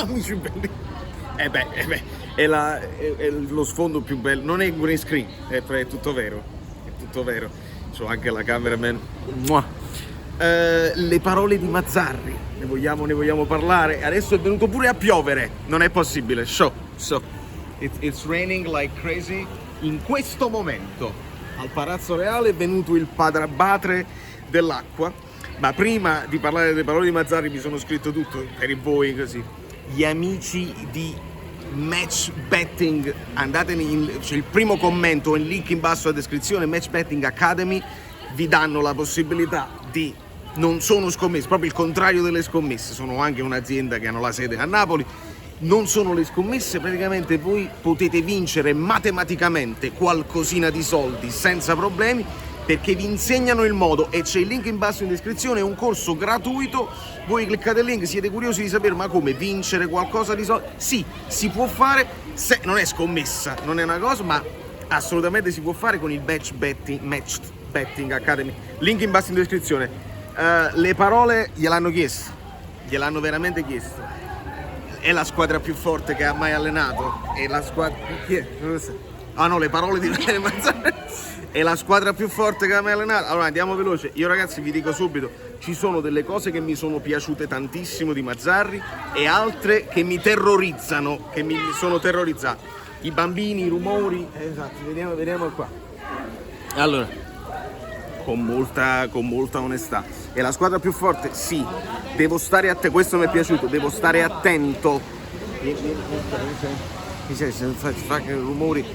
amici belli. È lo sfondo più bello, non è green screen, è tutto vero, c'ho anche la cameraman. Le parole di Mazzarri, ne vogliamo parlare? Adesso è venuto pure a piovere, non è possibile, it's raining like crazy. In questo momento al Palazzo Reale è venuto il padre abate dell'acqua, ma prima di parlare delle parole di Mazzarri mi sono scritto tutto per voi così. Gli amici di Match Betting, andatene c'è il primo commento, il link in basso alla descrizione. Match Betting Academy vi danno la possibilità di, non sono scommesse, proprio il contrario delle scommesse, sono anche un'azienda che hanno la sede a Napoli, non sono le scommesse, praticamente voi potete vincere matematicamente qualcosina di soldi senza problemi, perché vi insegnano il modo, e c'è il link in basso in descrizione, è un corso gratuito, voi cliccate il link, siete curiosi di sapere ma come vincere qualcosa di soldi? Sì, si può fare, non è scommessa, non è una cosa, ma assolutamente si può fare con il Match Betting Academy, link in basso in descrizione. Le parole gliel'hanno chiesto, gliel'hanno veramente chiesto, è la squadra più forte che ha mai allenato, è la squadra, chi è? Ah no, le parole di Mazzarri. È la squadra più forte che ha mai allenato. Allora andiamo veloce. Io ragazzi vi dico subito, ci sono delle cose che mi sono piaciute tantissimo di Mazzarri e altre che mi terrorizzano, che mi sono terrorizzato. I bambini, i rumori, esatto, vediamo qua. Allora, con molta onestà. È la squadra più forte? Sì. Devo stare attento, questo mi è piaciuto, devo stare attento. Fa rumori.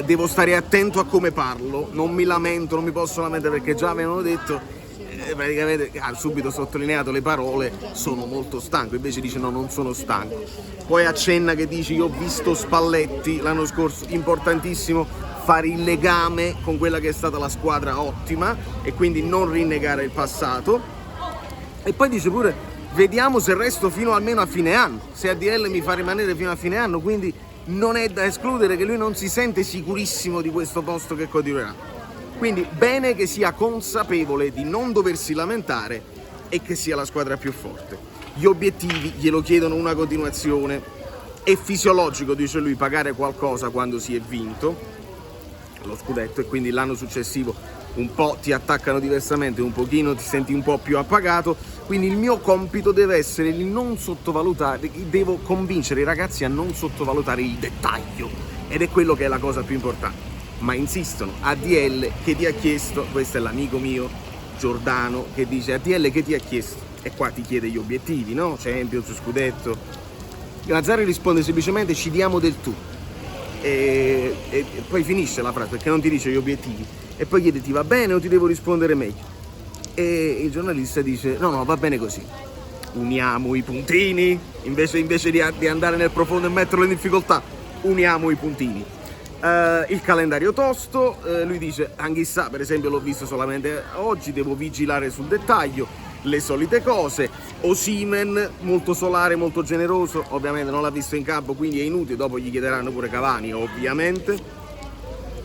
Devo stare attento a come parlo, non mi lamento, non mi posso lamentare perché già avevano detto, praticamente ha subito sottolineato le parole, sono molto stanco, invece dice no, non sono stanco. Poi accenna che dice io ho visto Spalletti l'anno scorso, importantissimo fare il legame con quella che è stata la squadra ottima e quindi non rinnegare il passato. E poi dice pure vediamo se resto fino almeno a fine anno, se ADL mi fa rimanere fino a fine anno, quindi non è da escludere che lui non si sente sicurissimo di questo posto che continuerà. Quindi bene che sia consapevole di non doversi lamentare e che sia la squadra più forte. Gli obiettivi glielo chiedono una continuazione, è fisiologico, dice lui, pagare qualcosa quando si è vinto lo scudetto e quindi l'anno successivo un po' ti attaccano diversamente, un pochino ti senti un po' più appagato, quindi il mio compito deve essere il non sottovalutare, devo convincere i ragazzi a non sottovalutare il dettaglio ed è quello che è la cosa più importante. Ma insistono, ADL che ti ha chiesto, questo è l'amico mio Giordano che dice ADL che ti ha chiesto e qua ti chiede gli obiettivi, no? Champions, scudetto. Mazzarri risponde semplicemente ci diamo del tu e poi finisce la frase perché non ti dice gli obiettivi e poi chiede ti va bene o ti devo rispondere meglio e il giornalista dice no va bene così, uniamo i puntini invece di andare nel profondo e metterlo in difficoltà, uniamo i puntini. Il calendario tosto, lui dice anch'issa, per esempio l'ho visto solamente oggi, devo vigilare sul dettaglio, le solite cose. Osimhen molto solare, molto generoso, ovviamente non l'ha visto in campo quindi è inutile, dopo gli chiederanno pure Cavani ovviamente.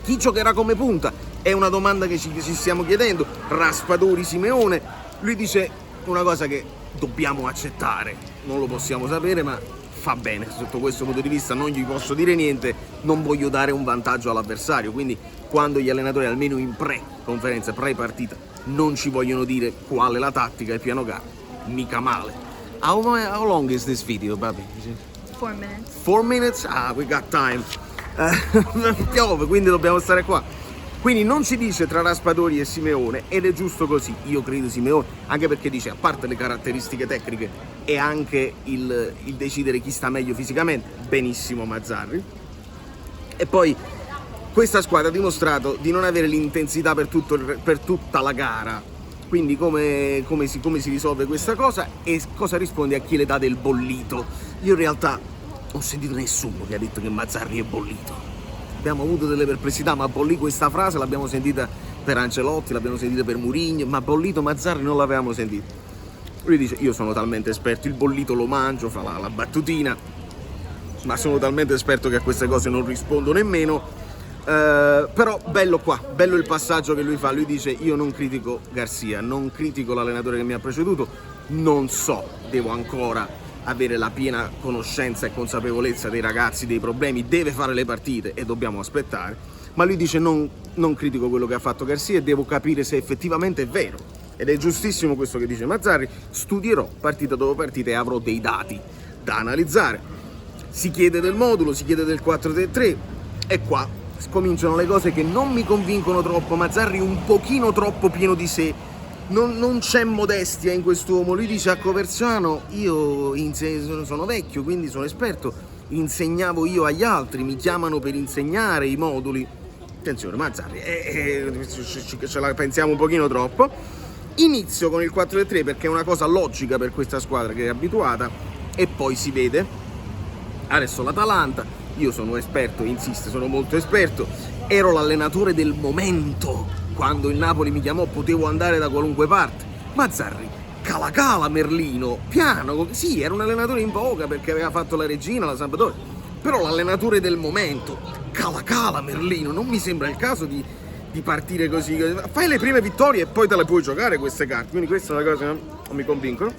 Chi giocherà come punta? È una domanda che ci stiamo chiedendo. Raspadori, Simeone, lui dice una cosa che dobbiamo accettare, non lo possiamo sapere ma fa bene, sotto questo punto di vista non gli posso dire niente, non voglio dare un vantaggio all'avversario, quindi quando gli allenatori almeno in pre-conferenza, pre-partita non ci vogliono dire qual è la tattica e il piano gara, mica male. How long is this video, Babi? 4 minutes. 4 minutes? Ah, we got time. Piove, quindi dobbiamo stare qua. Quindi non ci dice tra Raspadori e Simeone ed è giusto così, io credo Simeone, anche perché dice a parte le caratteristiche tecniche e anche il decidere chi sta meglio fisicamente, benissimo Mazzarri. E poi questa squadra ha dimostrato di non avere l'intensità per tutta la gara, quindi come si risolve questa cosa e cosa risponde a chi le dà del bollito. Io in realtà non ho sentito nessuno che ha detto che Mazzarri è bollito. Abbiamo avuto delle perplessità, ma bollì questa frase l'abbiamo sentita per Ancelotti, l'abbiamo sentita per Mourinho, ma bollito Mazzarri non l'avevamo sentito. Lui dice io sono talmente esperto, il bollito lo mangio, fa la battutina, ma sono talmente esperto che a queste cose non rispondo nemmeno. Però bello qua, bello il passaggio che lui fa, lui dice io non critico Garcia, non critico l'allenatore che mi ha preceduto, non so, devo ancora avere la piena conoscenza e consapevolezza dei ragazzi, dei problemi, deve fare le partite e dobbiamo aspettare, ma lui dice non critico quello che ha fatto Garcia e devo capire se effettivamente è vero, ed è giustissimo questo che dice Mazzarri, studierò partita dopo partita e avrò dei dati da analizzare. Si chiede del modulo, si chiede del 4-3-3 e qua cominciano le cose che non mi convincono troppo. Mazzarri un pochino troppo pieno di sé, non c'è modestia in quest'uomo. Lui dice a Coverciano: io sono vecchio, quindi sono esperto, insegnavo io agli altri, mi chiamano per insegnare i moduli. Attenzione Mazzarri, ce la pensiamo un pochino troppo. Inizio con il 4-3 perché è una cosa logica per questa squadra che è abituata, e poi si vede. Adesso l'Atalanta, io sono esperto, insiste, sono molto esperto, ero l'allenatore del momento, quando il Napoli mi chiamò potevo andare da qualunque parte. Mazzarri, cala Merlino, piano, sì, era un allenatore in voga perché aveva fatto la Regina, la Sampdoria, però l'allenatore del momento, cala Merlino, non mi sembra il caso di partire così. Fai le prime vittorie e poi te le puoi giocare queste carte, quindi questa è una cosa che non mi convincono.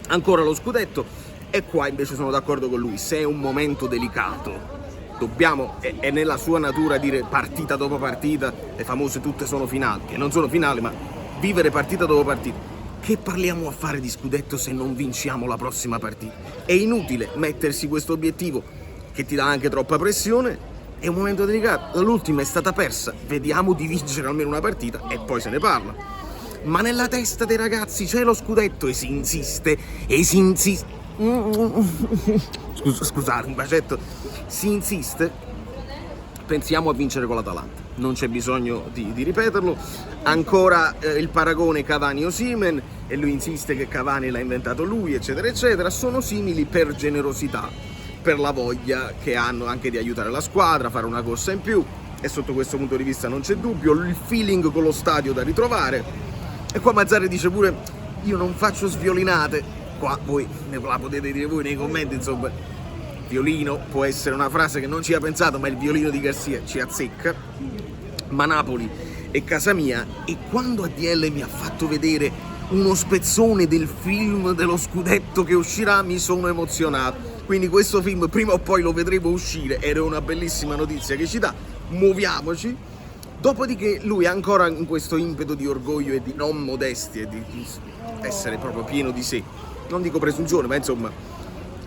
Ancora lo scudetto, e qua invece sono d'accordo con lui, se è un momento delicato dobbiamo, è nella sua natura dire partita dopo partita, le famose tutte sono finali, che non sono finali, ma vivere partita dopo partita. Che parliamo a fare di scudetto se non vinciamo la prossima partita? È inutile mettersi questo obiettivo che ti dà anche troppa pressione. È un momento delicato, l'ultima è stata persa, vediamo di vincere almeno una partita e poi se ne parla. Ma nella testa dei ragazzi c'è lo scudetto e si insiste. Scusate, un bacetto. Si insiste. Pensiamo a vincere con l'Atalanta, non c'è bisogno di ripeterlo. Ancora il paragone Cavani-Osimhen, e lui insiste che Cavani l'ha inventato lui, eccetera eccetera. Sono simili per generosità, per la voglia che hanno anche di aiutare la squadra, fare una corsa in più, e sotto questo punto di vista non c'è dubbio. Il feeling con lo stadio da ritrovare. E qua Mazzarri dice pure: io non faccio sviolinate. Qua voi ne la potete dire voi nei commenti, insomma. Violino può essere una frase che non ci ha pensato, ma il violino di Garcia ci azzecca. Ma Napoli è casa mia, e quando ADL mi ha fatto vedere uno spezzone del film dello scudetto che uscirà mi sono emozionato. Quindi questo film prima o poi lo vedremo uscire, ed è una bellissima notizia che ci dà. Muoviamoci. Dopodiché lui è ancora in questo impeto di orgoglio e di non modestia e di essere proprio pieno di sé. Non dico presunzione, ma insomma,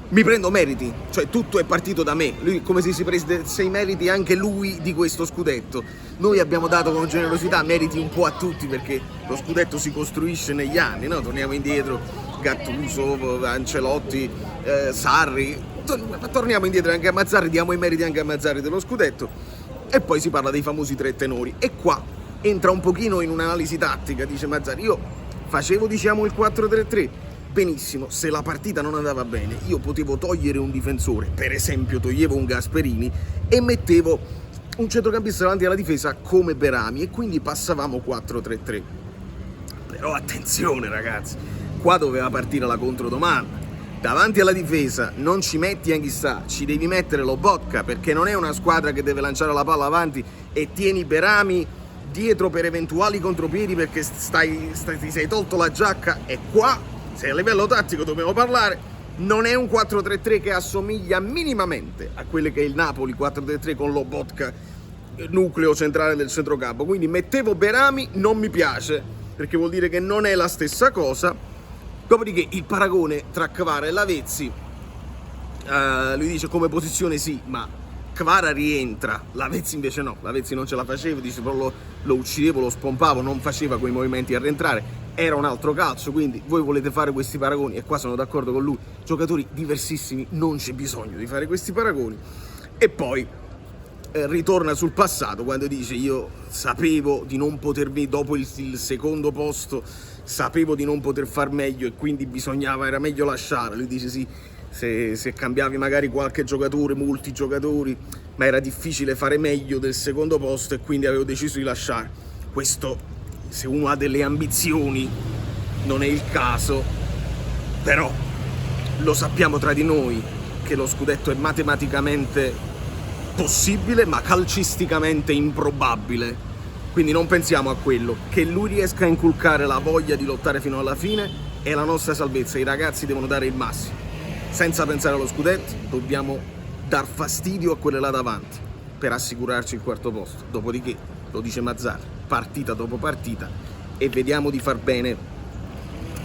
mi prendo meriti, cioè tutto è partito da me. Lui come se si prendesse i meriti anche lui di questo scudetto. Noi abbiamo dato con generosità meriti un po' a tutti, perché lo scudetto si costruisce negli anni, no? Torniamo indietro, Gattuso, Ancelotti, Sarri, torniamo indietro anche a Mazzarri, diamo i meriti anche a Mazzarri dello scudetto. E poi si parla dei famosi tre tenori, e qua entra un pochino in un'analisi tattica. Dice Mazzarri: io facevo, diciamo, il 4-3-3, benissimo, se la partita non andava bene io potevo togliere un difensore, per esempio toglievo un Gasperini e mettevo un centrocampista davanti alla difesa come Berami, e quindi passavamo 4-3-3. Però attenzione ragazzi, qua doveva partire la controdomanda. Davanti alla difesa non ci metti Anghissà, ci devi mettere Lobotka, perché non è una squadra che deve lanciare la palla avanti e tieni Berami dietro per eventuali contropiedi perché ti sei tolto la giacca. E qua, se a livello tattico dobbiamo parlare, non è un 4-3-3 che assomiglia minimamente a quello che è il Napoli 4-3-3 con Lobotka, nucleo centrale del centrocampo. Quindi mettevo Berami, non mi piace, perché vuol dire che non è la stessa cosa. Dopodiché il paragone tra Kvara e Lavezzi, lui dice come posizione sì, ma Kvara rientra, Lavezzi invece no, Lavezzi non ce la faceva, dice però lo uccidevo, lo spompavo, non faceva quei movimenti a rientrare, era un altro calcio. Quindi voi volete fare questi paragoni, e qua sono d'accordo con lui, giocatori diversissimi, non c'è bisogno di fare questi paragoni. E poi ritorna sul passato quando dice: io sapevo di non potermi, dopo il secondo posto, sapevo di non poter far meglio e quindi era meglio lasciare. Lui dice sì, se cambiavi magari qualche giocatore, molti giocatori, ma era difficile fare meglio del secondo posto e quindi avevo deciso di lasciare. Questo, se uno ha delle ambizioni, non è il caso, però lo sappiamo tra di noi che lo scudetto è matematicamente possibile ma calcisticamente improbabile. Quindi non pensiamo a quello. Che lui riesca a inculcare la voglia di lottare fino alla fine è la nostra salvezza. I ragazzi devono dare il massimo. senza pensare allo scudetto, dobbiamo dar fastidio a quelle là davanti per assicurarci il quarto posto. Dopodiché, lo dice Mazzarri, partita dopo partita, e vediamo di far bene.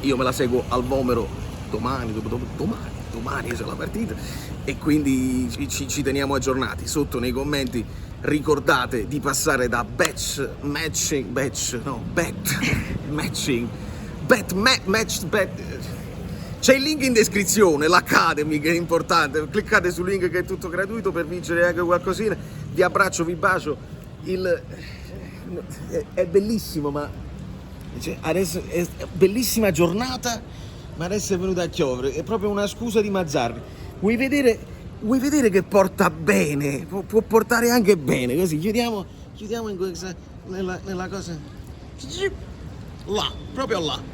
Io me la seguo al Vomero domani c'è la partita, e quindi ci teniamo aggiornati. Sotto nei commenti ricordate di passare da bet c'è il link in descrizione, l'Academy, che è importante. Cliccate sul link che è tutto gratuito per vincere anche qualcosina. Vi abbraccio, vi bacio. È bellissimo, ma adesso è bellissima giornata, ma adesso è venuta a piovere. È proprio una scusa di Mazzarri. Vuoi vedere che porta bene? Può portare anche bene. Così chiudiamo in questa, nella cosa là, proprio là.